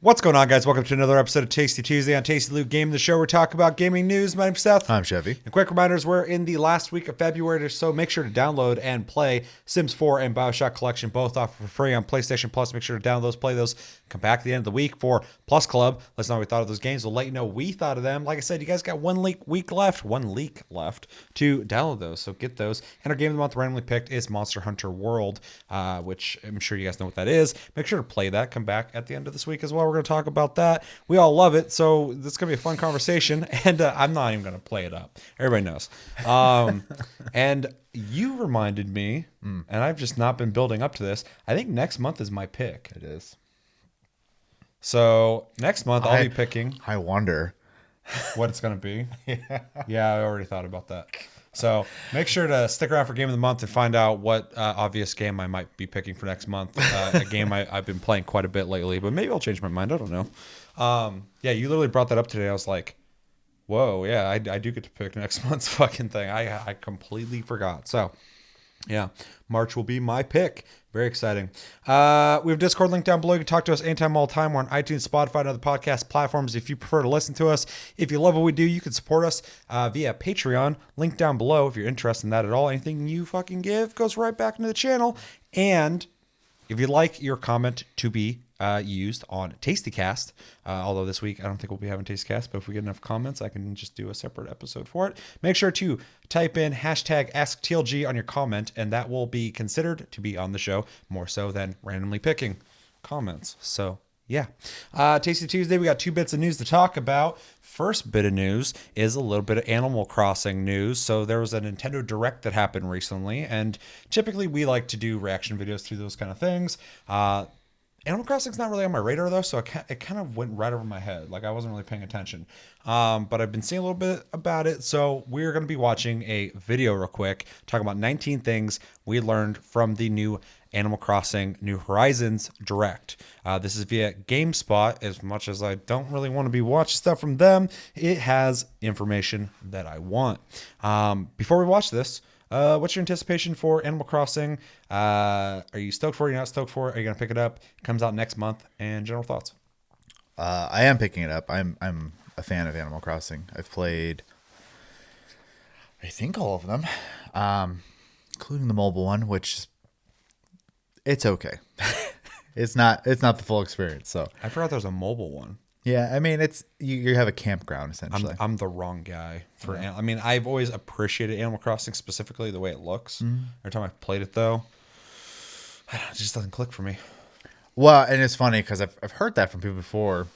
What's going on, guys? Welcome to another episode of Tasty Tuesday on Tasty Loot Game, the show where we talk about gaming news. My name's Seth. I'm Chevy. And quick reminders, we're in the last week of February, so make sure to download and play Sims 4 and Bioshock Collection, both offered for free on PlayStation Plus. Make sure to download those, play those. Come back at the end of the week for Plus Club. Let us know what we thought of those games. We'll let you know what we thought of them. Like I said, you guys got one leak left to download those, so get those. And our game of the month randomly picked is Monster Hunter World, which I'm sure you guys know what that is. Make sure to play that. Come back at the end of this week as well. We're going to talk about that. We all love it, so this is going to be a fun conversation, and I'm not even going to play it up. Everybody knows. And you reminded me, and I've just not been building up to this, I think next month is my pick. It is. So next month I'll be picking. I wonder what it's going to be. Yeah, I already thought about that. So make sure to stick around for Game of the Month to find out what obvious game I might be picking for next month. A game I've been playing quite a bit lately, but maybe I'll change my mind. I don't know. Yeah, you literally brought that up today. I was like, whoa, yeah, I do get to pick next month's fucking thing. I completely forgot. So yeah, March will be my pick. Very exciting. We have a Discord link down below. You can talk to us anytime, all the time. We're on iTunes, Spotify, and other podcast platforms if you prefer to listen to us. If you love what we do, you can support us via Patreon. Link down below if you're interested in that at all. Anything you fucking give goes right back into the channel. And if you'd like your comment to be used on TastyCast, although this week I don't think we'll be having TastyCast, but if we get enough comments, I can just do a separate episode for it. Make sure to type in hashtag AskTLG on your comment, and that will be considered to be on the show more so than randomly picking comments. So yeah, Tasty Tuesday, we got 2 bits of news to talk about. First bit of news is a little bit of Animal Crossing news. So there was a Nintendo Direct that happened recently, and typically we like to do reaction videos through those kind of things. Animal Crossing's not really on my radar though, so it kind of went right over my head. Like I wasn't really paying attention. But I've been seeing a little bit about it, so we're going to be watching a video real quick talking about 19 things we learned from the new Animal Crossing New Horizons Direct. This is via GameSpot. As much as I don't really want to be watching stuff from them, it has information that I want. Before we watch this, what's your anticipation for Animal Crossing? Are you stoked for it? Are you not stoked for it? Are you going to pick it up? It comes out next month. And general thoughts? I am picking it up. I'm a fan of Animal Crossing. I've played, I think, all of them, including the mobile one, which it's okay. It's not the full experience. So I forgot there was a mobile one. Yeah, I mean, it's you have a campground essentially. I'm the wrong guy for. I mean, I've always appreciated Animal Crossing, specifically the way it looks. Every time I've played it, though, it just doesn't click for me. Well, and it's funny because I've heard that from people before,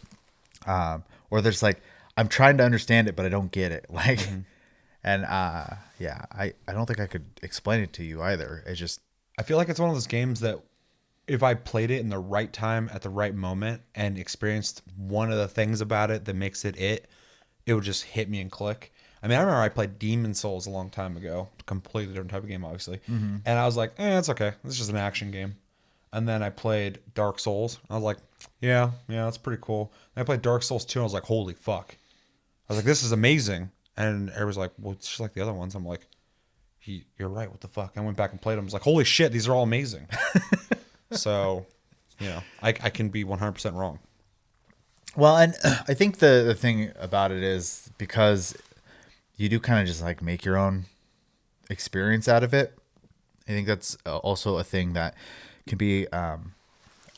where there's like, I'm trying to understand it, but I don't get it. Like, and yeah, I don't think I could explain it to you either. It's just, I feel like it's one of those games that, if I played it in the right time at the right moment and experienced one of the things about it that makes it would just hit me and click. I mean, I remember I played Demon Souls a long time ago, completely different type of game, obviously. And I was like, it's okay. It's just an action game. And then I played Dark Souls. I was like, yeah, that's pretty cool. And I played Dark Souls 2 and I was like, holy fuck. I was like, this is amazing. And everyone's like, well, it's just like the other ones. I'm like, you're right. What the fuck? I went back and played them. I was like, holy shit, these are all amazing. So, I can be 100% wrong. Well, and I think the thing about it is because you do kind of just like make your own experience out of it. I think that's also a thing that can be, I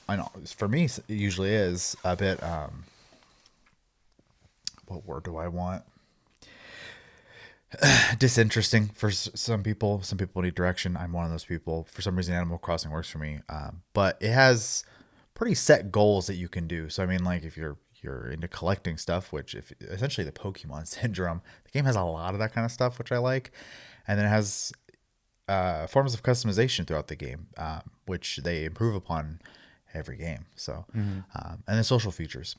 know for me, it usually is a bit, what word do I want? Disinteresting for some people. Some people need direction. I'm one of those people. For some reason, Animal Crossing works for me. But it has pretty set goals that you can do. So I mean, like if you're into collecting stuff, which if essentially the Pokemon syndrome, the game has a lot of that kind of stuff, which I like. And then it has forms of customization throughout the game, which they improve upon every game. So and then social features.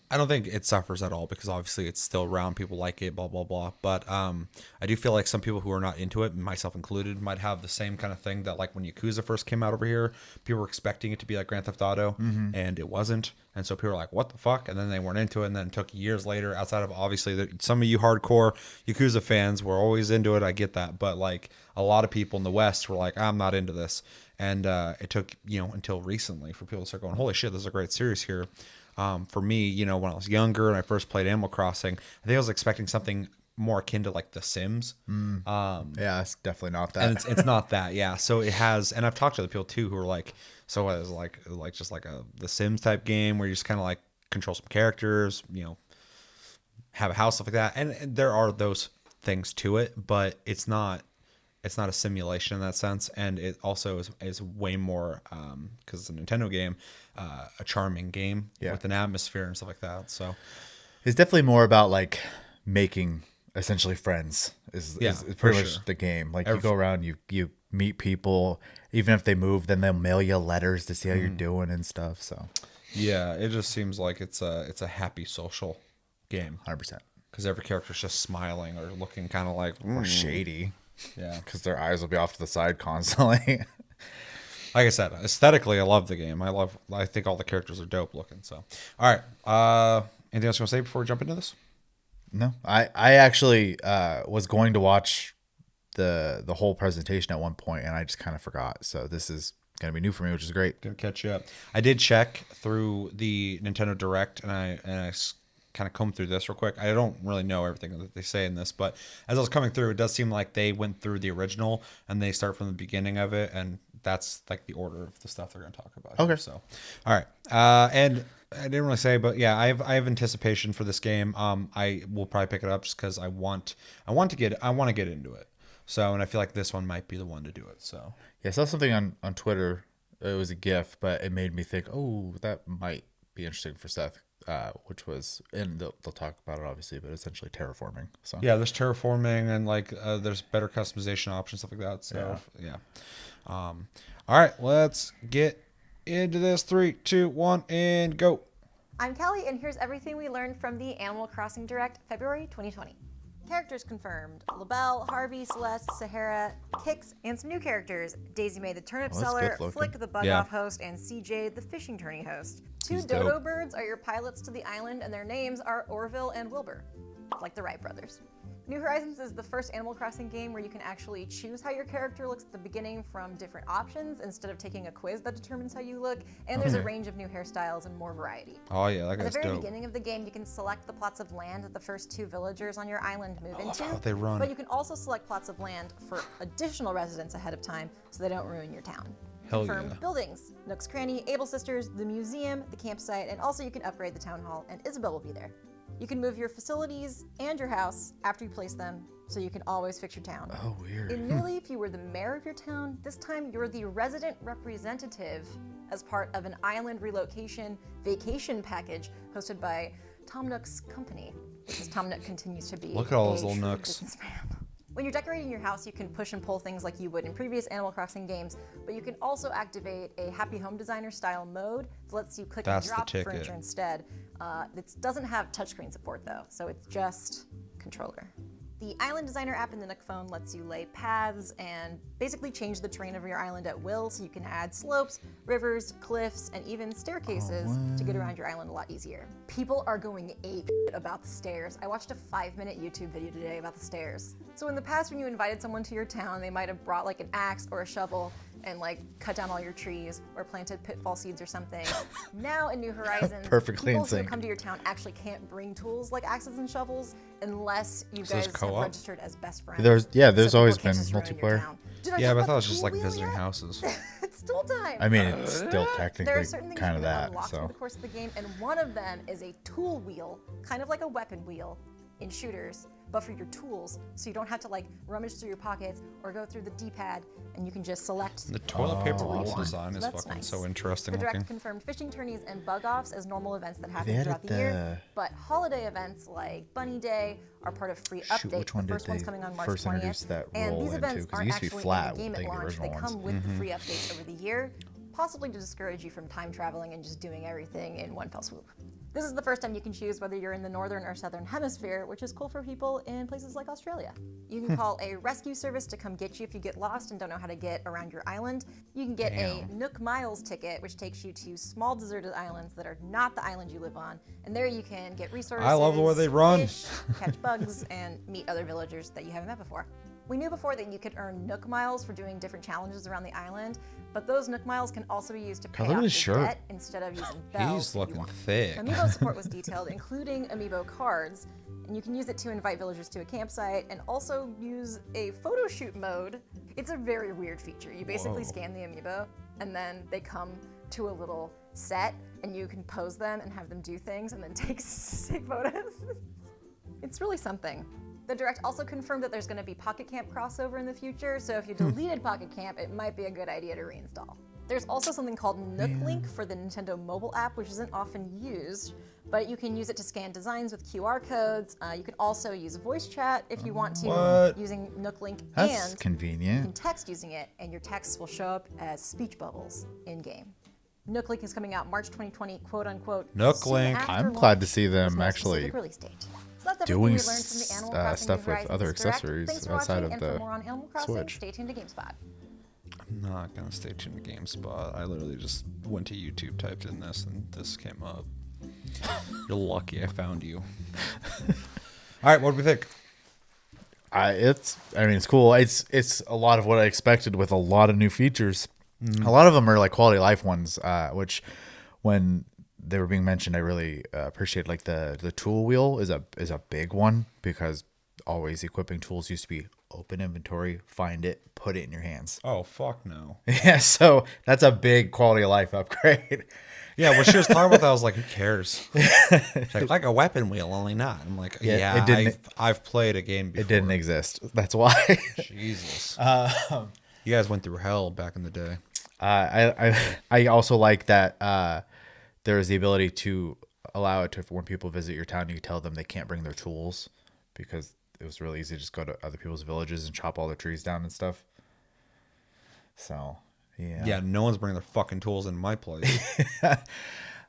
I don't think it suffers at all because obviously it's still around. People like it, blah, blah, blah. But I do feel like some people who are not into it, myself included, might have the same kind of thing that like when Yakuza first came out over here, people were expecting it to be like Grand Theft Auto and it wasn't. And so people were like, what the fuck? And then they weren't into it. And then it took years later, outside of obviously some of you hardcore Yakuza fans were always into it. I get that. But like a lot of people in the West were like, I'm not into this. and it took until recently for people to start going, holy shit, there's a great series here. For me, when I was younger and I first played Animal Crossing, I think I was expecting something more akin to like The Sims. Yeah, it's definitely not that. And it's not that, yeah. So it has, and I've talked to other people too who are like, so it was like just like a The Sims type game where you just kind of like control some characters, have a house, stuff like that. And there are those things to it, but it's not a simulation in that sense, and it also is way more because it's a Nintendo game, a charming game with an atmosphere and stuff like that. So it's definitely more about like making essentially friends is pretty much the game. Like you go around, you meet people, even if they move, then they'll mail you letters to see how you're doing and stuff. So yeah, it just seems like it's a happy social game, 100%, because every character's just smiling or looking kind of like or shady. Yeah, because their eyes will be off to the side constantly. Like I said, aesthetically, I love the game. I think all the characters are dope looking. So, all right. Anything else you want to say before we jump into this? No, I actually was going to watch the whole presentation at one point, and I just kind of forgot. So this is going to be new for me, which is great. Gonna catch you up. I did check through the Nintendo Direct, and I kind of combed through this real quick. I don't really know everything that they say in this, but as I was coming through, it does seem like they went through the original and they start from the beginning of it, and that's like the order of the stuff they're going to talk about. Okay. Here. So, all right. And I didn't really say, but yeah, I have anticipation for this game. I will probably pick it up just because I want to get into it. So, and I feel like this one might be the one to do it. So, yeah, I saw something on Twitter. It was a GIF, but it made me think, oh, that might be interesting for Seth. Which was, and they'll talk about it obviously, but essentially terraforming. So yeah, there's terraforming and like there's better customization options, stuff like that. So yeah. All right, let's get into this. 3, 2, 1, and go. I'm Kelly, and here's everything we learned from the Animal Crossing Direct, February 2020. Characters confirmed: LaBelle, Harvey, Celeste, Sahara, Kix, and some new characters: Daisy Mae the turnip seller, Flick the bug-off host, and CJ the fishing tourney host. Two dodo birds are your pilots to the island, and their names are Orville and Wilbur, like the Wright brothers. New Horizons is the first Animal Crossing game where you can actually choose how your character looks at the beginning from different options instead of taking a quiz that determines how you look, and there's a range of new hairstyles and more variety. Oh yeah, that At guy's the very dope. beginning of the game, you can select the plots of land that the first 2 villagers on your island move into, how they run. but you can also select plots of land for additional residents ahead of time so they don't ruin your town. Hell Confirmed yeah. buildings: Nook's Cranny, Able Sisters, the museum, the campsite, and also you can upgrade the town hall, and Isabel will be there. You can move your facilities and your house after you place them, so you can always fix your town. oh, weird. In New Leaf, you were the mayor of your town. This time, you're the resident representative as part of an island relocation vacation package hosted by Tom Nook's company, because Tom Nook continues to be Look at all those a little shrewd Nooks. businessman. When you're decorating your house, you can push and pull things like you would in previous Animal Crossing games, but you can also activate a Happy Home Designer style mode that lets you click and That's the drop ticket. furniture instead. It doesn't have touchscreen support though, so it's just controller. The Island Designer app in the Nook phone lets you lay paths and basically change the terrain of your island at will, so you can add slopes, rivers, cliffs, and even staircases to get around your island a lot easier. People are going ape about the stairs. I watched a 5-minute YouTube video today about the stairs. So in the past, when you invited someone to your town, they might have brought like an axe or a shovel and like cut down all your trees or planted pitfall seeds or something. Now in New Horizons, Perfectly people insane. who come to your town actually can't bring tools like axes and shovels unless you So it's guys have co-op? registered as best friends. There's So always people can't been just ruin your multiplayer. town. Did Yeah, but I talk thought it about was the just tool like wheel visiting yet? houses. It's tool time. I mean, it's still There technically are certain things kind you of can that. unlock So through the course of the game, and one of them is a tool wheel, kind of like a weapon wheel in shooters, but for your tools, so you don't have to like rummage through your pockets or go through the D-pad, and you can just select. The toilet paper what you roll want. design So is that's fucking nice. so interesting The Direct looking. confirmed fishing tourneys and bug-offs as normal events that They happen added throughout the year, the- but holiday events like Bunny Day are part of free Shoot, updates. which one The did first one's they coming on March first 20th, introduce that and roll these into? events 'Cause it aren't used to be actually flat, in the game like at the launch. original They ones. come with the free updates over the year, possibly to discourage you from time traveling and just doing everything in one fell swoop. This is the first time you can choose whether you're in the northern or southern hemisphere, which is cool for people in places like Australia. You can call a rescue service to come get you if you get lost and don't know how to get around your island. You can get a Nook Miles ticket, which takes you to small deserted islands that are not the island you live on, and there you can get resources, I love the way they run. fish, catch bugs, and meet other villagers that you haven't met before. We knew before that you could earn Nook Miles for doing different challenges around the island, but those Nook Miles can also be used to pay look at off his your shirt. debt instead of using bells. He's if you looking want. thick. Amiibo support was detailed, including Amiibo cards, and you can use it to invite villagers to a campsite and also use a photo shoot mode. It's a very weird feature. You basically scan the Amiibo, and then they come to a little set, and you can pose them and have them do things and then take photos. It's really something. The Direct also confirmed that there's going to be Pocket Camp crossover in the future, so if you deleted Pocket Camp, it might be a good idea to reinstall. There's also something called Nook Link for the Nintendo mobile app, which isn't often used, but you can use it to scan designs with QR codes. You can also use voice chat if you want to, using Nook Link, That's and convenient. you can text using it, and your texts will show up as speech bubbles in-game. Nook Link is coming out March 2020, quote-unquote. Nook soon Link. after I'm glad to launch. see them There's no actually specific release date. So that's everything doing we learned from the Animal Crossing stuff New with Horizons other Direct. accessories Thanks for outside watching, of and the for more on Animal Crossing, Switch. stay tuned to GameSpot. I'm not gonna stay tuned to GameSpot. I literally just went to YouTube, typed in this, and this came up. You're lucky I found you. All right, what do we think? It's cool. It's a lot of what I expected with a lot of new features. A lot of them are like quality of life ones, which when they were being mentioned, I really appreciate. Like the tool wheel is a big one, because always equipping tools used to be open inventory, find it, put it in your hands. Oh, fuck no. Yeah, so that's a big quality of life upgrade. Yeah, when she was talking about that, I was like, who cares? She's like a weapon wheel, only not. I'm like, Yeah, it didn't- I've played a game before. It didn't exist. That's why. Jesus. You guys went through hell back in the day. I also like that there is the ability to allow it to, when people visit your town, you tell them they can't bring their tools, because it was really easy to just go to other people's villages and chop all their trees down and stuff. So yeah. Yeah, no one's bringing their fucking tools in my place.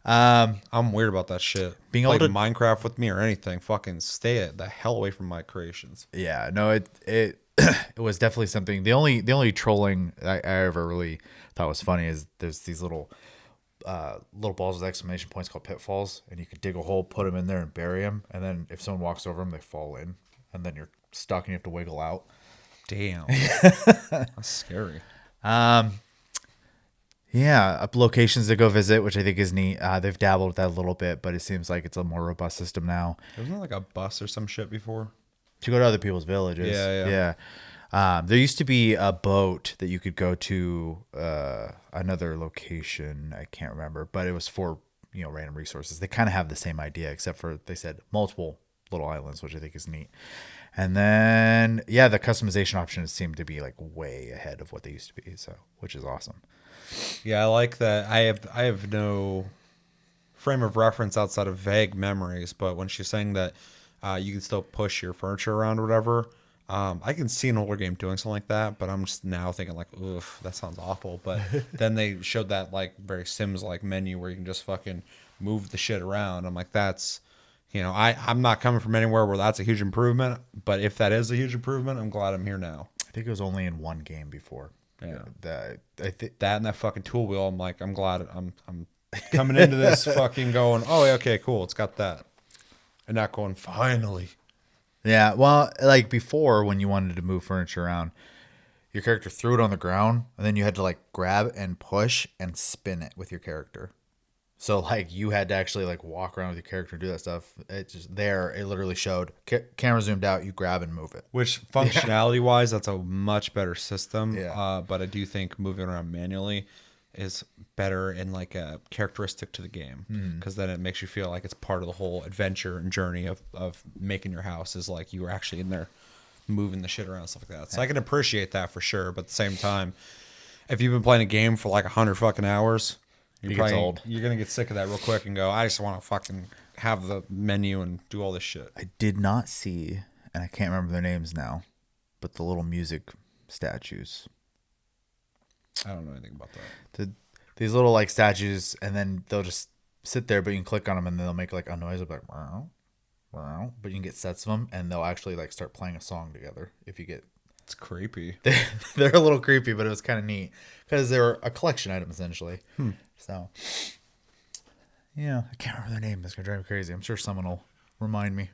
I'm weird about that shit. Being Play able to- Minecraft with me or anything, fucking stay the hell away from my creations. Yeah, no, it it was definitely something. The only trolling I ever really thought was funny is there's these little balls with exclamation points called pitfalls, and you can dig a hole, put them in there, and bury them. And then if someone walks over them, they fall in, and then you're stuck and you have to wiggle out. Damn. That's scary. Yeah, up locations to go visit, which I think is neat. They've dabbled with that a little bit, but it seems like it's a more robust system now. Wasn't there like a bus or some shit before? To go to other people's villages. Yeah. There used to be a boat that you could go to another location. I can't remember, but it was for random resources. They kind of have the same idea, except for they said multiple little islands, which I think is neat. And then the customization options seem to be like way ahead of what they used to be, so which is awesome. Yeah, I like that. I have no frame of reference outside of vague memories, but when she's saying that you can still push your furniture around or whatever, I can see an older game doing something like that, but I'm just now thinking like, oof, that sounds awful. But then they showed that like very Sims-like menu where you can just fucking move the shit around. I'm like, that's, I'm not coming from anywhere where that's a huge improvement, but if that is a huge improvement, I'm glad I'm here now. I think it was only in one game before. Yeah. I think That and that fucking tool wheel, I'm like, I'm glad I'm coming into this fucking going, oh, okay, cool, it's got that. And not going, finally. Yeah, well, like before when you wanted to move furniture around, your character threw it on the ground, and then you had to like grab and push and spin it with your character. So like you had to actually like walk around with your character and do that stuff. It literally showed camera zoomed out, you grab and move it. Which functionality wise, that's a much better system. Yeah. But I do think moving around manually is better and like a characteristic to the game, because then it makes you feel like it's part of the whole adventure and journey of making your house, is like you were actually in there moving the shit around and stuff like that. So I can appreciate that for sure. But at the same time, if you've been playing a game for like 100 fucking hours, It gets old. You're gonna get sick of that real quick and go, I just want to fucking have the menu and do all this shit. I did not see, and I can't remember their names now, but the little music statues. I don't know anything about that. These little like statues, and then they'll just sit there, but you can click on them and they'll make like a noise of like, wow, wow. But you can get sets of them, and they'll actually like start playing a song together. If you get, It's creepy. they're a little creepy, but it was kind of neat because they're a collection item essentially. So yeah, I can't remember their name. It's gonna drive me crazy. I'm sure someone will remind me.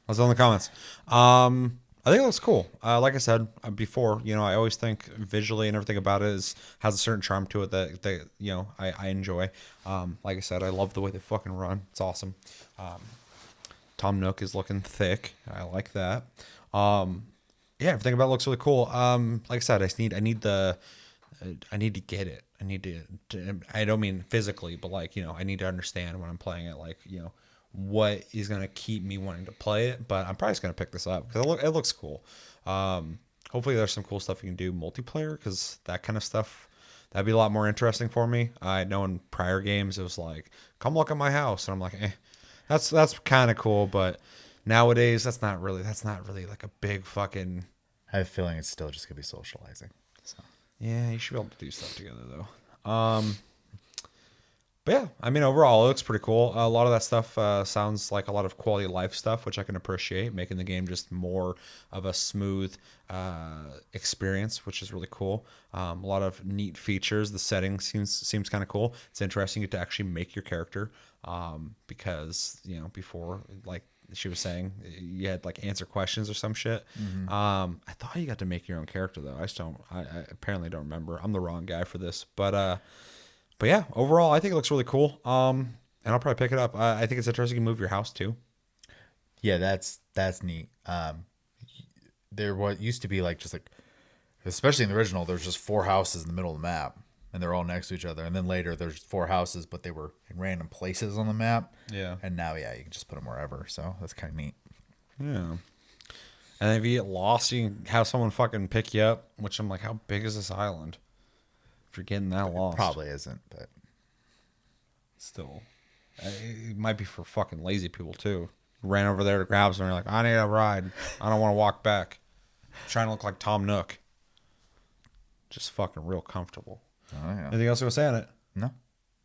I was on the comments. I think it looks cool. Like I said before, I always think visually and everything about it has a certain charm to it that I enjoy. Like I said, I love the way they fucking run. It's awesome. Tom Nook is looking thick. I like that. Yeah, everything about it looks really cool. Like I said, I need to get it. I need to. I don't mean physically, but I need to understand when I'm playing it. What is gonna keep me wanting to play it. But I'm probably just gonna pick this up because it looks cool. Hopefully, there's some cool stuff you can do multiplayer because that kind of stuff that'd be a lot more interesting for me. I know in prior games it was like, come look at my house, and I'm like, that's kind of cool, but nowadays that's not really like a big fucking. I have a feeling it's still just gonna be socializing. So. Yeah, you should be able to do stuff together though. But yeah, I mean, overall, it looks pretty cool. A lot of that stuff sounds like a lot of quality of life stuff, which I can appreciate, making the game just more of a smooth experience, which is really cool. A lot of neat features. The setting seems kind of cool. It's interesting you get to actually make your character because, before, like she was saying, you had answer questions or some shit. Mm-hmm. I thought you got to make your own character, though. I apparently don't remember. I'm the wrong guy for this, But yeah, overall, I think it looks really cool. And I'll probably pick it up. I think it's interesting to move your house too. Yeah, that's neat. There used to be especially in the original, there's just 4 houses in the middle of the map, and they're all next to each other. And then later, there's 4 houses, but they were in random places on the map. Yeah. And now, you can just put them wherever. So that's kind of neat. Yeah. And if you get lost, you can have someone fucking pick you up. Which I'm like, how big is this island? If you're getting that lost, probably isn't, but still, it might be for fucking lazy people too. Ran over there to grab something. Like, I need a ride. I don't want to walk back. I'm trying to look like Tom Nook. Just fucking real comfortable. Oh yeah. Anything else you want to say on it? No,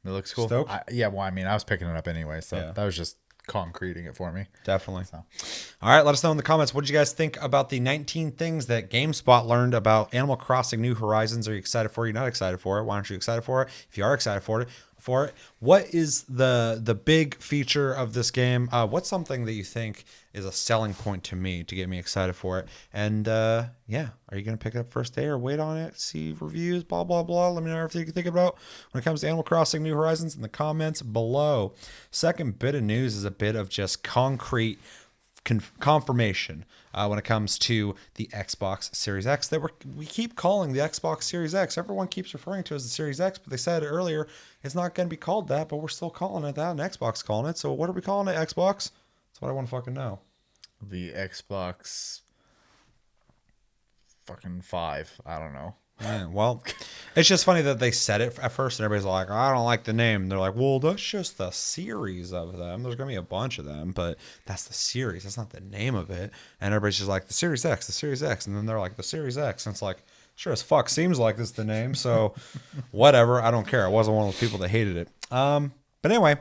it looks cool. Stoked? I was picking it up anyway, so Yeah. that was just concreting it for me. Definitely. So. All right, let us know in the comments. What did you guys think about the 19 things that GameSpot learned about Animal Crossing New Horizons? Are you excited for it? Are you not excited for it? Why aren't you excited for it? If you are excited for it, what is the big feature of this game? What's something that you think is a selling point to me to get me excited for it? And are you gonna pick it up first day or wait on it, see reviews, blah blah blah? Let me know everything you think about when it comes to Animal Crossing New Horizons in the comments below. Second bit of news is a bit of just concrete confirmation when it comes to the Xbox Series X that we keep calling the Xbox Series X. Everyone keeps referring to it as the Series X, but they said earlier it's not going to be called that, but we're still calling it that, and Xbox calling it. So what are we calling it, Xbox? That's what I want to fucking know. The Xbox fucking 5. I don't know. Yeah, well, it's just funny that they said it at first, and everybody's like, I don't like the name. And they're like, well, that's just the series of them. There's going to be a bunch of them, but that's the series. That's not the name of it. And everybody's just like, the Series X, the Series X. And then they're like, the Series X. And it's like, sure as fuck seems like this is the name. So whatever. I don't care. I wasn't one of those people that hated it. But anyway,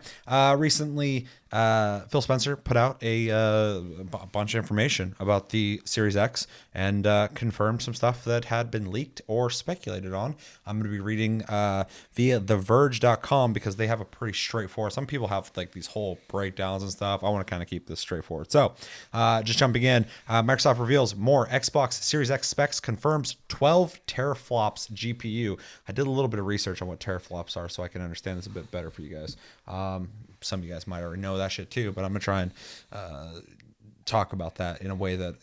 recently Phil Spencer put out a bunch of information about the Series X and confirmed some stuff that had been leaked or speculated on. I'm going to be reading via TheVerge.com because they have a pretty straightforward. Some people have these whole breakdowns and stuff. I want to kind of keep this straightforward. So just jumping in, Microsoft reveals more Xbox Series X specs, confirms 12 teraflops GPU. I did a little bit of research on what teraflops are so I can understand this a bit better for you guys. Some of you guys might already know that shit too, but I'm gonna try and talk about that in a way that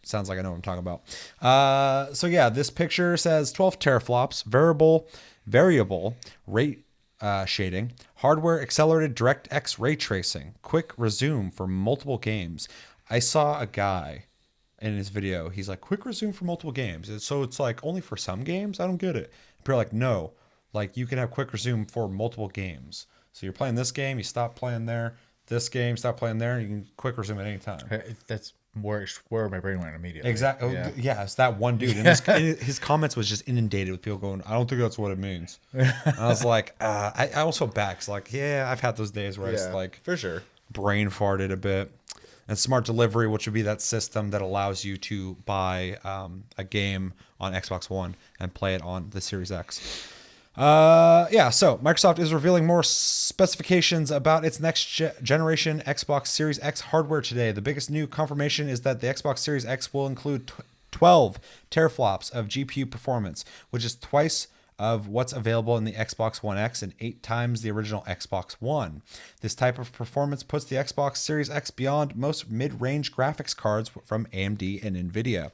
sounds like I know what I'm talking about. So yeah, this picture says 12 teraflops, variable rate shading, hardware accelerated DirectX ray tracing, quick resume for multiple games. I saw a guy in his video. He's like, quick resume for multiple games. So it's like only for some games. I don't get it. People are like, no, you can have quick resume for multiple games. So you're playing this game, you stop playing there. This game, stop playing there. You can quick resume at any time. That's where my brain went immediately. Exactly. Yeah, it's that one dude. And his comments was just inundated with people going, I don't think that's what it means. And I was like, I also back. I've had those days where I for sure brain farted a bit. And Smart Delivery, which would be that system that allows you to buy a game on Xbox One and play it on the Series X. So Microsoft is revealing more specifications about its next generation Xbox Series X hardware today. The biggest new confirmation is that the Xbox Series X will include 12 teraflops of GPU performance, which is twice of what's available in the Xbox One X and 8 times the original Xbox One. This type of performance puts the Xbox Series X beyond most mid-range graphics cards from AMD and Nvidia,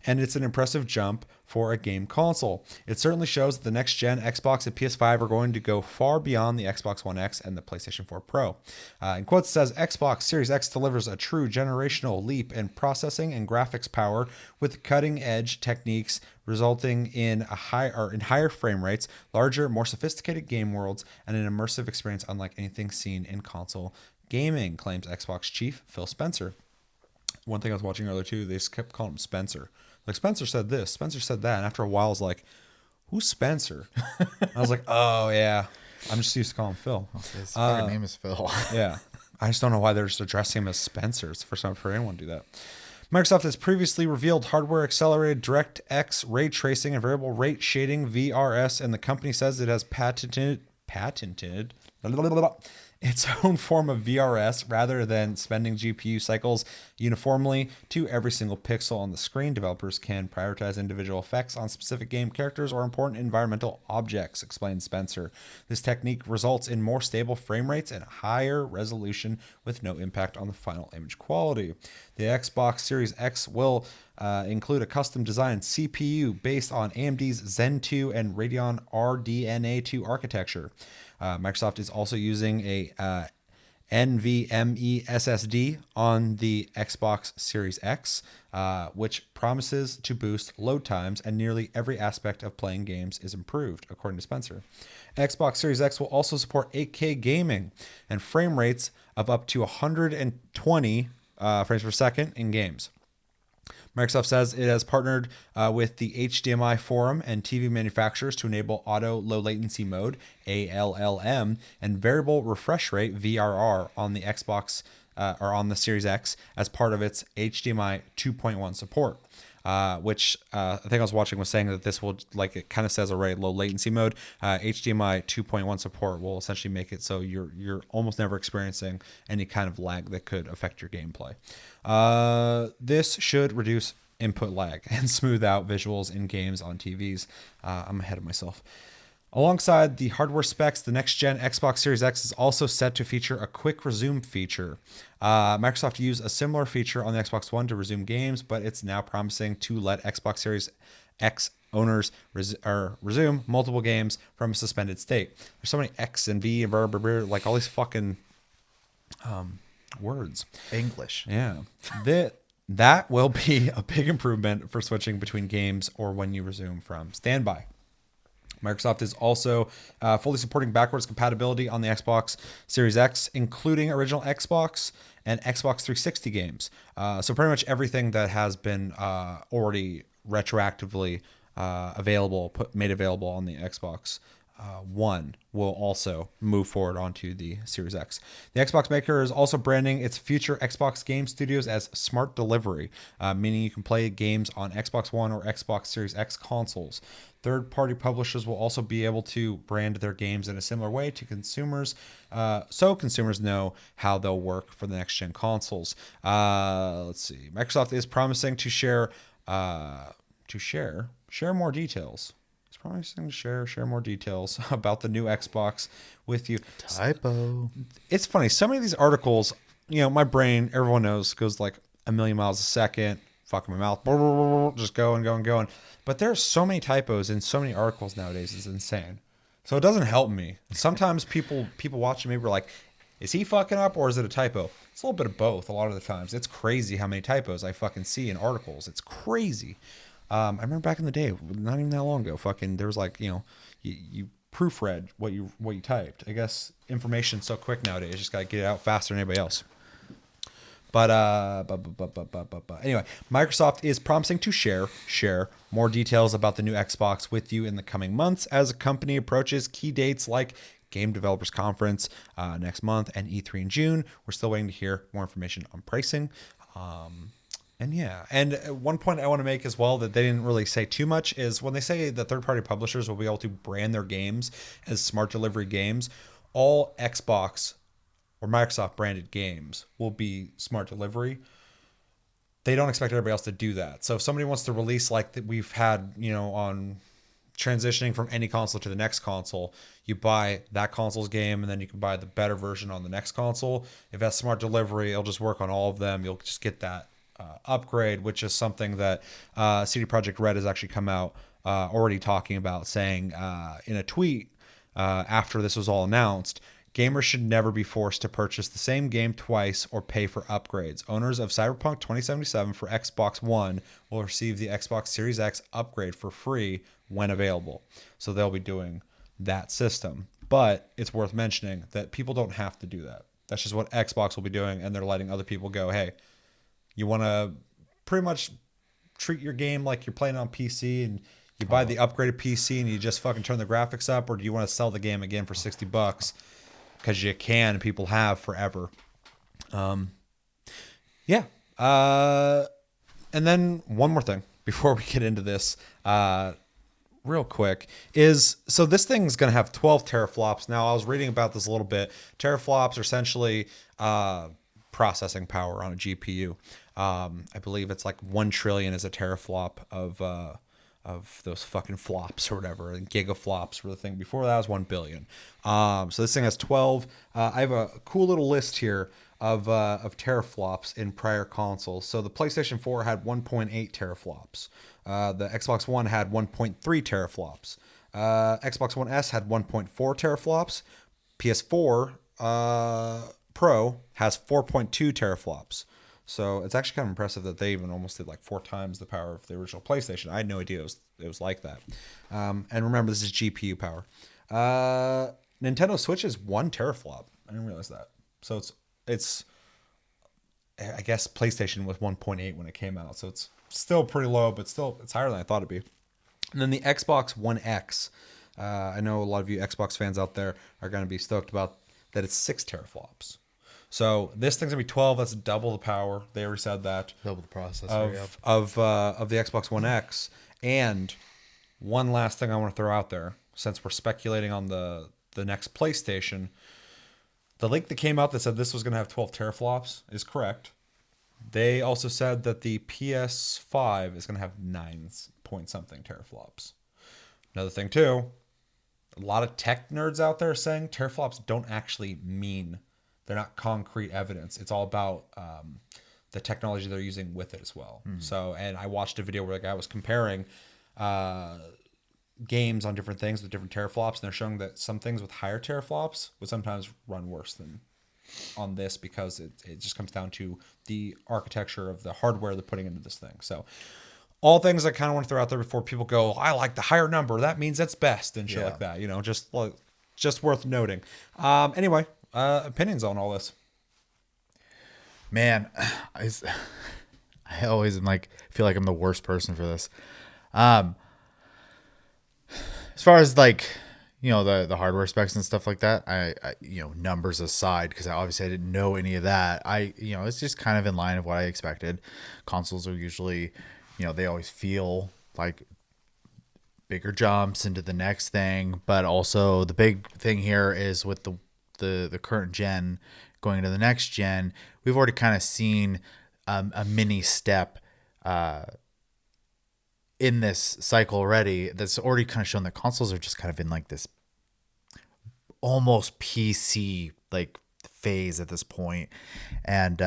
and it's an impressive jump for a game console. It certainly shows that the next-gen Xbox and PS5 are going to go far beyond the Xbox One X and the PlayStation 4 Pro. In quotes, it says, Xbox Series X delivers a true generational leap in processing and graphics power with cutting-edge techniques resulting in higher frame rates, larger, more sophisticated game worlds, and an immersive experience unlike anything seen in console gaming, claims Xbox chief Phil Spencer. One thing I was watching earlier too, they just kept calling him Spencer. Like, Spencer said this, Spencer said that, and after a while I was like, who's Spencer? I was like, oh yeah, I'm just used to calling him Phil. His fucking name is Phil. Yeah. I just don't know why they're just addressing him as Spencer. It's the first time for anyone to do that. Microsoft has previously revealed hardware accelerated DirectX ray tracing and variable rate shading VRS, and the company says it has patented its own form of VRS rather than spending GPU cycles uniformly to every single pixel on the screen. Developers can prioritize individual effects on specific game characters or important environmental objects, explains Spencer. This technique results in more stable frame rates and higher resolution with no impact on the final image quality. The Xbox Series X will include a custom designed CPU based on AMD's Zen 2 and Radeon RDNA 2 architecture. Microsoft is also using a NVMe SSD on the Xbox Series X, which promises to boost load times, and nearly every aspect of playing games is improved, according to Spencer. Xbox Series X will also support 8K gaming and frame rates of up to 120 frames per second in games. Microsoft says it has partnered with the HDMI forum and TV manufacturers to enable auto low latency mode, ALLM, and variable refresh rate, VRR, on the Xbox or on the Series X as part of its HDMI 2.1 support. Which I think I was watching was saying that this will, like it kind of says already, low latency mode. HDMI 2.1 support will essentially make it so you're almost never experiencing any kind of lag that could affect your gameplay. This should reduce input lag and smooth out visuals in games on TVs. I'm ahead of myself. Alongside the hardware specs, the next-gen Xbox Series X is also set to feature a quick resume feature. Microsoft used a similar feature on the Xbox One to resume games, but it's now promising to let Xbox Series X owners resume multiple games from a suspended state. There's so many X and V and like all these fucking words. English. Yeah. That will be a big improvement for switching between games or when you resume from standby. Microsoft is also fully supporting backwards compatibility on the Xbox Series X, including original Xbox and Xbox 360 games. So pretty much everything that has been already retroactively made available on the Xbox One will also move forward onto the Series X. The Xbox maker is also branding its future Xbox game studios as Smart Delivery, meaning you can play games on Xbox One or Xbox Series X consoles. Third-party publishers will also be able to brand their games in a similar way to consumers, so consumers know how they'll work for the next-gen consoles. Let's see. Microsoft is promising to share more details. It's promising to share more details about the new Xbox with you. Typo. It's funny. So many of these articles, my brain, everyone knows, goes like a million miles a second. Fucking my mouth, just going. But there's so many typos in so many articles nowadays. It's insane. So it doesn't help me. Sometimes people watching me were like, is he fucking up or is it a typo? It's a little bit of both a lot of the times. It's crazy how many typos I fucking see in articles. It's crazy. I remember back in the day, not even that long ago, fucking there was like, you proofread what you typed. I guess information's so quick nowadays. You just gotta get it out faster than anybody else. But anyway, Microsoft is promising to share more details about the new Xbox with you in the coming months as the company approaches key dates like Game Developers Conference next month and E3 in June. We're still waiting to hear more information on pricing. And yeah, and one point I want to make as well that they didn't really say too much is when they say that third-party publishers will be able to brand their games as smart delivery games, all Xbox or Microsoft branded games will be smart delivery. They don't expect everybody else to do that. So if somebody wants to release like that we've had, on transitioning from any console to the next console, you buy that console's game and then you can buy the better version on the next console. If that's smart delivery, it'll just work on all of them. You'll just get that upgrade, which is something that CD Projekt Red has actually come out already talking about, saying in a tweet after this was all announced, gamers should never be forced to purchase the same game twice or pay for upgrades. Owners of Cyberpunk 2077 for Xbox One will receive the Xbox Series X upgrade for free when available. So they'll be doing that system. But it's worth mentioning that people don't have to do that. That's just what Xbox will be doing, and they're letting other people go, hey, you want to pretty much treat your game like you're playing on PC and you buy the upgraded PC and you just fucking turn the graphics up, or do you want to sell the game again for $60? Because you can, and people have forever. Yeah. And then one more thing before we get into this, real quick, is so this thing's going to have 12 teraflops. Now, I was reading about this a little bit. Teraflops are essentially processing power on a GPU. I believe it's like 1 trillion is a teraflop of those fucking flops or whatever, and gigaflops were the thing before that was 1 billion. So this thing has 12. I have a cool little list here of teraflops in prior consoles. So the PlayStation 4 had 1.8 teraflops. The Xbox One had 1.3 teraflops. Xbox One S had 1.4 teraflops. PS4 Pro has 4.2 teraflops. So it's actually kind of impressive that they even almost did like 4 times the power of the original PlayStation. I had no idea it was like that. And remember, this is GPU power. Nintendo Switch is 1 teraflop. I didn't realize that. So it's I guess PlayStation was 1.8 when it came out. So it's still pretty low, but still it's higher than I thought it'd be. And then the Xbox One X. I know a lot of you Xbox fans out there are going to be stoked about that. It's 6 teraflops. So this thing's gonna be 12. That's double the power. They already said that. Double the processor of the Xbox One X. And one last thing I want to throw out there, since we're speculating on the next PlayStation, the link that came out that said this was gonna have 12 teraflops is correct. They also said that the PS5 is gonna have 9 point something teraflops. Another thing too, a lot of tech nerds out there saying teraflops don't actually mean. They're not concrete evidence. It's all about the technology they're using with it as well. So, and I watched a video where the guy was comparing games on different things with different teraflops, and they're showing that some things with higher teraflops would sometimes run worse than on this because it just comes down to the architecture of the hardware they're putting into this thing. So, all things I kind of want to throw out there before people go, I like the higher number. That means it's best and shit like that. Just worth noting. Anyway. Opinions on all this, man. I always am feel like I'm the worst person for this. As far as the hardware specs and stuff like that, I numbers aside, because obviously I didn't know any of that. It's just kind of in line of what I expected. Consoles are usually, they always feel like bigger jumps into the next thing, but also the big thing here is with the current gen going into the next gen, we've already kind of seen a mini step in this cycle already that's already kind of shown that consoles are just kind of in this almost PC phase at this point. And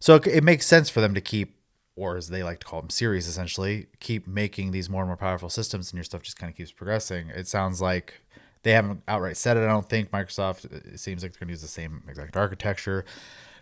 so it makes sense for them to keep, or as they like to call them, series, essentially, keep making these more and more powerful systems, and your stuff just kind of keeps progressing. It sounds like they haven't outright said it. I don't think Microsoft, it seems like they're going to use the same exact architecture.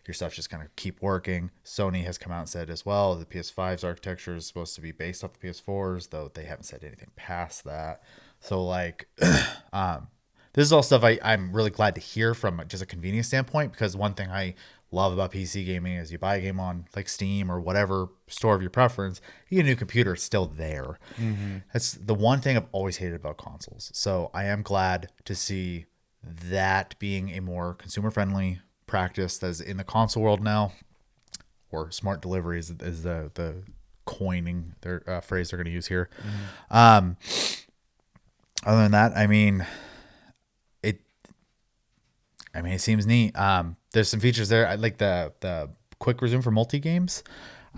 Your stuff's just going to keep working. Sony has come out and said as well, the PS5's architecture is supposed to be based off the PS4's, though they haven't said anything past that. So this is all stuff I'm really glad to hear from just a convenience standpoint, because one thing I love about PC gaming is you buy a game on Steam or whatever store of your preference, you get a new computer, it's still there. That's the one thing I've always hated about consoles. So I am glad to see that being a more consumer friendly practice that's in the console world now. or smart delivery is the coining their phrase they're going to use here. Other than that, it seems neat. There's some features there. I like the quick resume for multi games.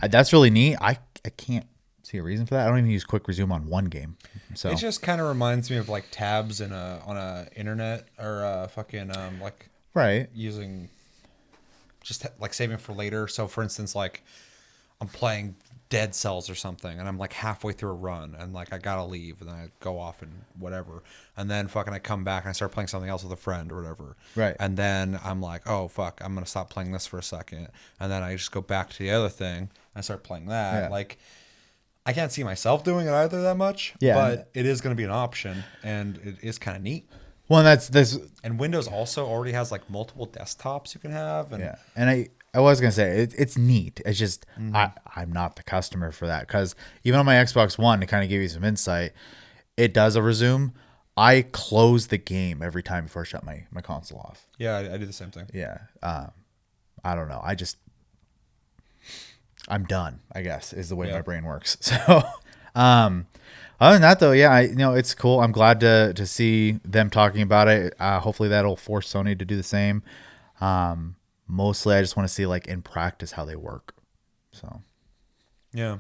That's really neat. I can't see a reason for that. I don't even use quick resume on one game. So It just kind of reminds me of like tabs on a internet or fucking like right. using just like saving for later. So for instance, like I'm playing Dead Cells or something and I'm like halfway through a run and like I gotta leave and then I go off and whatever. And then fucking I come back and I start playing something else with a friend or whatever. Right. And then I'm like, oh fuck, I'm gonna stop playing this for a second. And then I just go back to the other thing and I start playing that. Yeah. Like I can't see myself doing it either that much. Yeah. But it is gonna be an option and it is kind of neat. Well, that's And Windows also already has like multiple desktops you can have. And yeah. And I was gonna say it's neat. It's just I'm not the customer for that because even on my Xbox One, to kind of give you some insight, it does a resume. I close the game every time before I shut my console off. yeah, I do the same thing. Yeah. I don't know. I'm done, I guess, is the way my brain works. So, other than that, though, yeah, it's cool. I'm glad to see them talking about it. Hopefully, that'll force Sony to do the same. Mostly, I just want to see like in practice how they work. So, Yeah.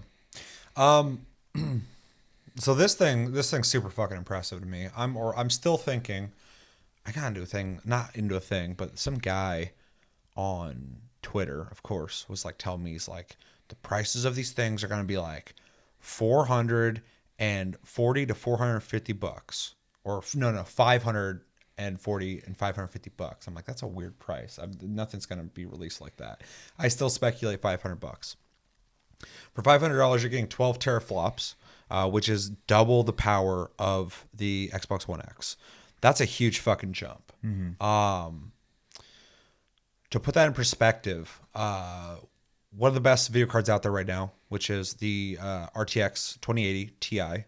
So this thing's super fucking impressive to me. I'm still thinking I got into a thing, but some guy on Twitter, of course, was like telling me he's like the prices of these things are going to be like $440 to $450 or no, 540 and $550. I'm like, that's a weird price. Nothing's going to be released like that. I still speculate $500. For $500, you're getting 12 teraflops, which is double the power of the Xbox One X. That's a huge fucking jump. To put that in perspective, one of the best video cards out there right now, which is the RTX 2080 Ti.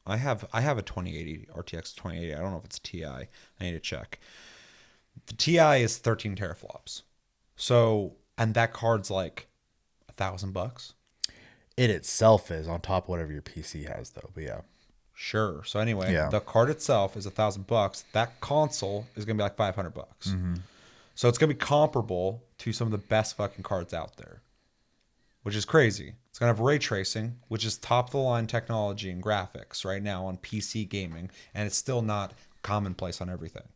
I have a 2080 RTX 2080. I don't know if it's Ti. I need to check. The Ti is 13 teraflops. So, and that card's like $1,000. it itself is on top of whatever your PC has, though. But yeah, Sure. So anyway, Yeah. the card itself is $1,000. That console is gonna be like $500. So it's gonna be comparable to some of the best fucking cards out there, which is crazy. It's gonna have ray tracing, which is top of the line technology and graphics right now on PC gaming, and it's still not commonplace on everything.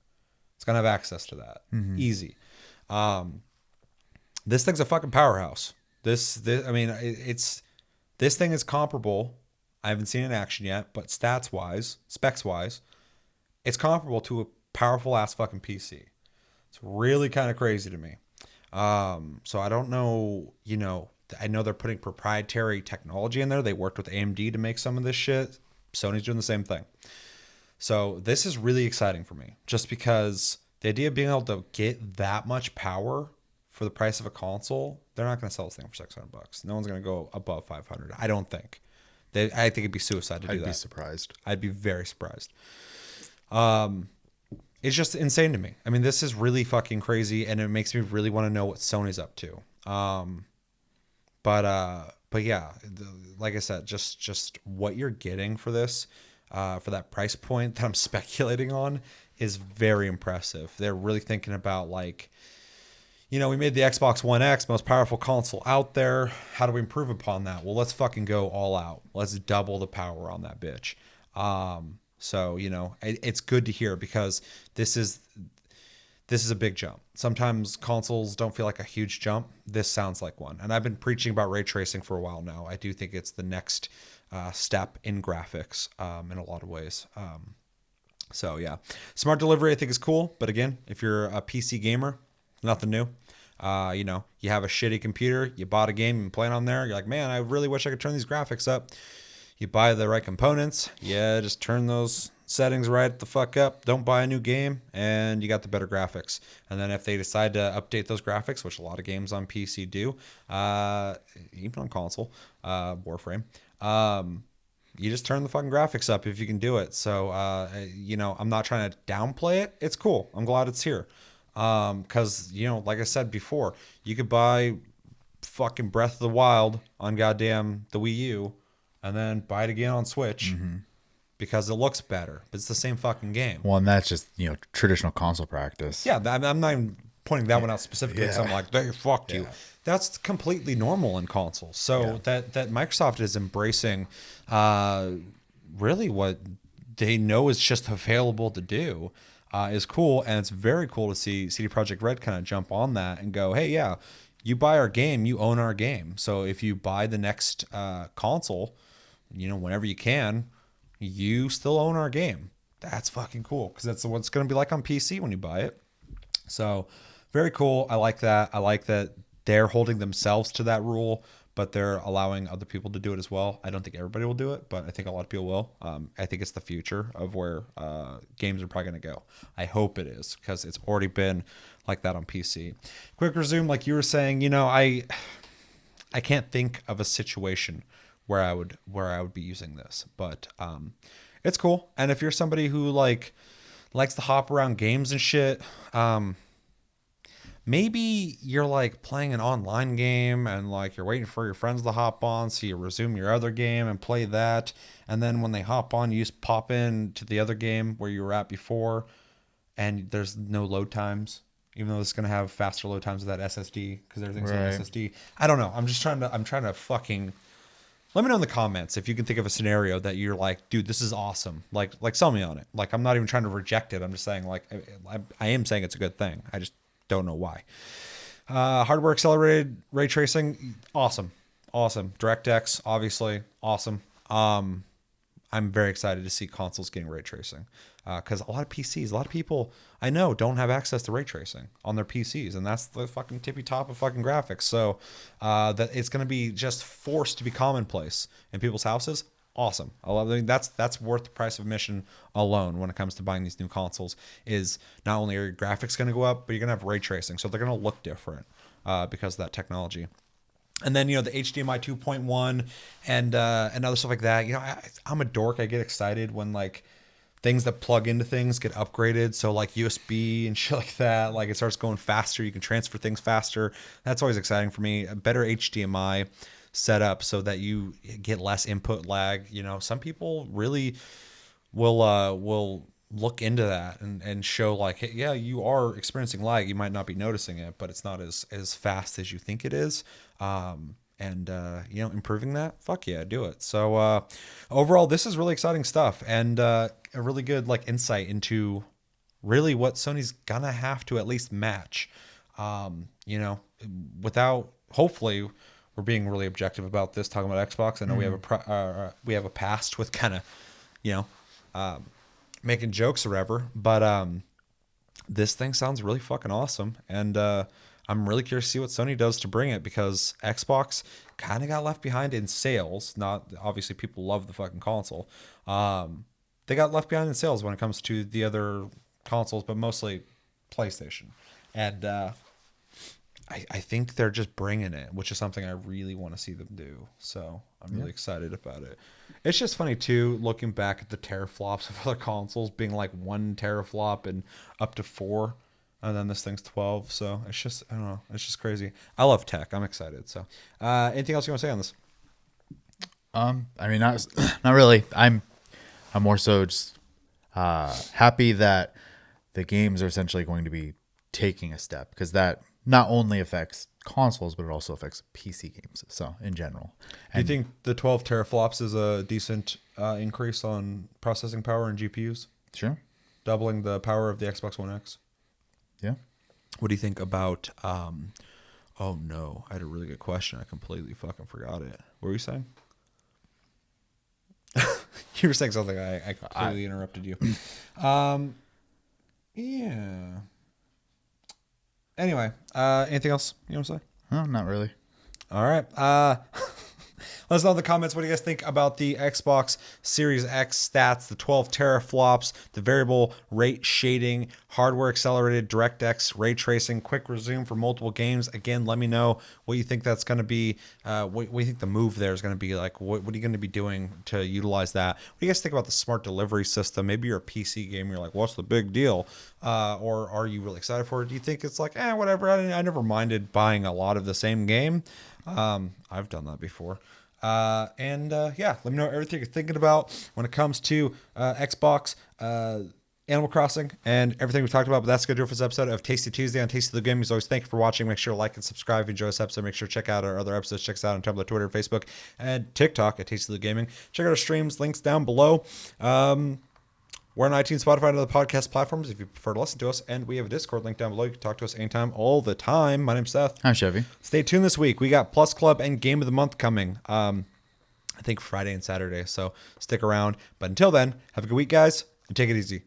It's gonna have access to that, easy. This thing's a fucking powerhouse. This thing is comparable. I haven't seen it in action yet, but specs wise, it's comparable to a powerful ass fucking PC. It's really kind of crazy to me. So I don't know, I know they're putting proprietary technology in there. They worked with AMD to make some of this shit. Sony's doing the same thing. So this is really exciting for me, just because the idea of being able to get that much power for the price of a console, they're not going to sell this thing for $600. No one's going to go above 500. I don't think. I think it'd be suicide to do that. I'd be surprised. I'd be very surprised. It's just insane to me. I mean, this is really fucking crazy, and it makes me really want to know what Sony's up to. But yeah, like I said, just what you're getting for this, for that price point that I'm speculating on, is very impressive. They're really thinking about like, we made the Xbox One X, most powerful console out there. How do we improve upon that? Well, let's fucking go all out. Let's double the power on that bitch. So, it's good to hear, because this is a big jump. Sometimes consoles don't feel like a huge jump. This sounds like one. And I've been preaching about ray tracing for a while now. I do think it's the next step in graphics in a lot of ways. So, yeah. Smart delivery I think is cool. But again, if you're a PC gamer, nothing new. You have a shitty computer, you bought a game and playing on there. You're like, man, I really wish I could turn these graphics up. You buy the right components. Yeah, just turn those settings right the fuck up. Don't buy a new game, and you got the better graphics. And then if they decide to update those graphics, which a lot of games on PC do, even on console, Warframe, you just turn the fucking graphics up if you can do it. So, I'm not trying to downplay it. It's cool. I'm glad it's here. Because, like I said before, you could buy fucking Breath of the Wild on goddamn the Wii U, and then buy it again on Switch because it looks better. But it's the same fucking game. Well, and that's just, traditional console practice. Yeah, I'm not even pointing that one out specifically because I'm like, they fucked you. That's completely normal in consoles. So that Microsoft is embracing really what they know is just available to do is cool. And it's very cool to see CD Projekt Red kind of jump on that and go, hey, yeah, you buy our game, you own our game. So if you buy the next console, whenever you can, you still own our game. That's fucking cool because that's what it's going to be like on PC when you buy it. So very cool. I like that. I like that they're holding themselves to that rule, but they're allowing other people to do it as well. I don't think everybody will do it, but I think a lot of people will. I think it's the future of where games are probably going to go. I hope it is because it's already been like that on PC. Quick resume, like you were saying, I can't think of a situation where I would be using this, but it's cool. And if you're somebody who likes to hop around games and shit, maybe you're playing an online game and you're waiting for your friends to hop on, so you resume your other game and play that, and then when they hop on, you just pop in to the other game where you were at before, and there's no load times, even though it's going to have faster load times with that SSD because everything's on SSD. I don't know. I'm trying to fucking. Let me know in the comments if you can think of a scenario that you're like, dude, this is awesome. Like sell me on it. I'm not even trying to reject it. I'm just saying I am saying it's a good thing. I just don't know why. Hardware accelerated ray tracing, awesome. DirectX, obviously, awesome. I'm very excited to see consoles getting ray tracing because a lot of people I know don't have access to ray tracing on their PCs, and that's the fucking tippy top of fucking graphics. So that it's going to be just forced to be commonplace in people's houses. Awesome. I love it. That's worth the price of admission alone when it comes to buying these new consoles. Is not only are your graphics going to go up, but you're going to have ray tracing, so they're going to look different because of that technology. And then, the HDMI 2.1 and other stuff like that. I'm a dork. I get excited when things that plug into things get upgraded. So USB and shit like that, it starts going faster. You can transfer things faster. That's always exciting for me. A better HDMI setup so that you get less input lag. Some people really will look into that and show hey, yeah, you are experiencing lag. You might not be noticing it, but it's not as fast as you think it is. Improving that, fuck yeah, do it. So overall, this is really exciting stuff and a really good insight into really what Sony's gonna have to at least match. Without, hopefully, we're being really objective about this, talking about Xbox. I know we have a past with kind of making jokes or whatever, but this thing sounds really fucking awesome, and I'm really curious to see what Sony does to bring it because Xbox kind of got left behind in sales. Not obviously, people love the fucking console. They got left behind in sales when it comes to the other consoles, but mostly PlayStation. And I think they're just bringing it, which is something I really want to see them do. So I'm really excited about it. It's just funny too, looking back at the teraflops of other consoles being 1 teraflop and up to 4. And then this thing's 12, so it's just, I don't know, it's just crazy. I love tech. I'm excited. So, anything else you want to say on this? I mean, not really. I'm more so just happy that the games are essentially going to be taking a step because that not only affects consoles, but it also affects PC games. So in general, do you think the 12 teraflops is a decent increase on processing power and GPUs? Sure. Doubling the power of the Xbox One X. Yeah. What do you think about oh no, I had a really good question. I completely fucking forgot it. What were you saying? You were saying something. I completely interrupted you. Yeah. Anyway, anything else you want to say? No, not really. All right. Let us know in the comments what do you guys think about the Xbox Series X stats, the 12 teraflops, the variable rate shading, hardware accelerated DirectX ray tracing, quick resume for multiple games. Again, let me know what you think that's going to be. What you think the move there is going to be like. What are you going to be doing to utilize that? What do you guys think about the smart delivery system? Maybe you're a PC gamer. You're like, what's the big deal? Or are you really excited for it? Do you think it's like, whatever? I never minded buying a lot of the same game. I've done that before. Yeah, let me know everything you're thinking about when it comes to Xbox, Animal Crossing, and everything we've talked about. But that's going to do it for this episode of Tasty Tuesday on Tasty the Game. As always, thank you for watching. Make sure to like and subscribe if you enjoy this episode. Make sure to check out our other episodes. Check us out on Tumblr, Twitter, Facebook, and TikTok at Tasty the Gaming. Check out our streams, links down below. We're on iTunes, Spotify, and other podcast platforms if you prefer to listen to us. And we have a Discord link down below. You can talk to us anytime, all the time. My name's Seth. I'm Chevy. Stay tuned this week. We got Plus Club and Game of the Month coming. I think Friday and Saturday. So stick around. But until then, have a good week, guys, and take it easy.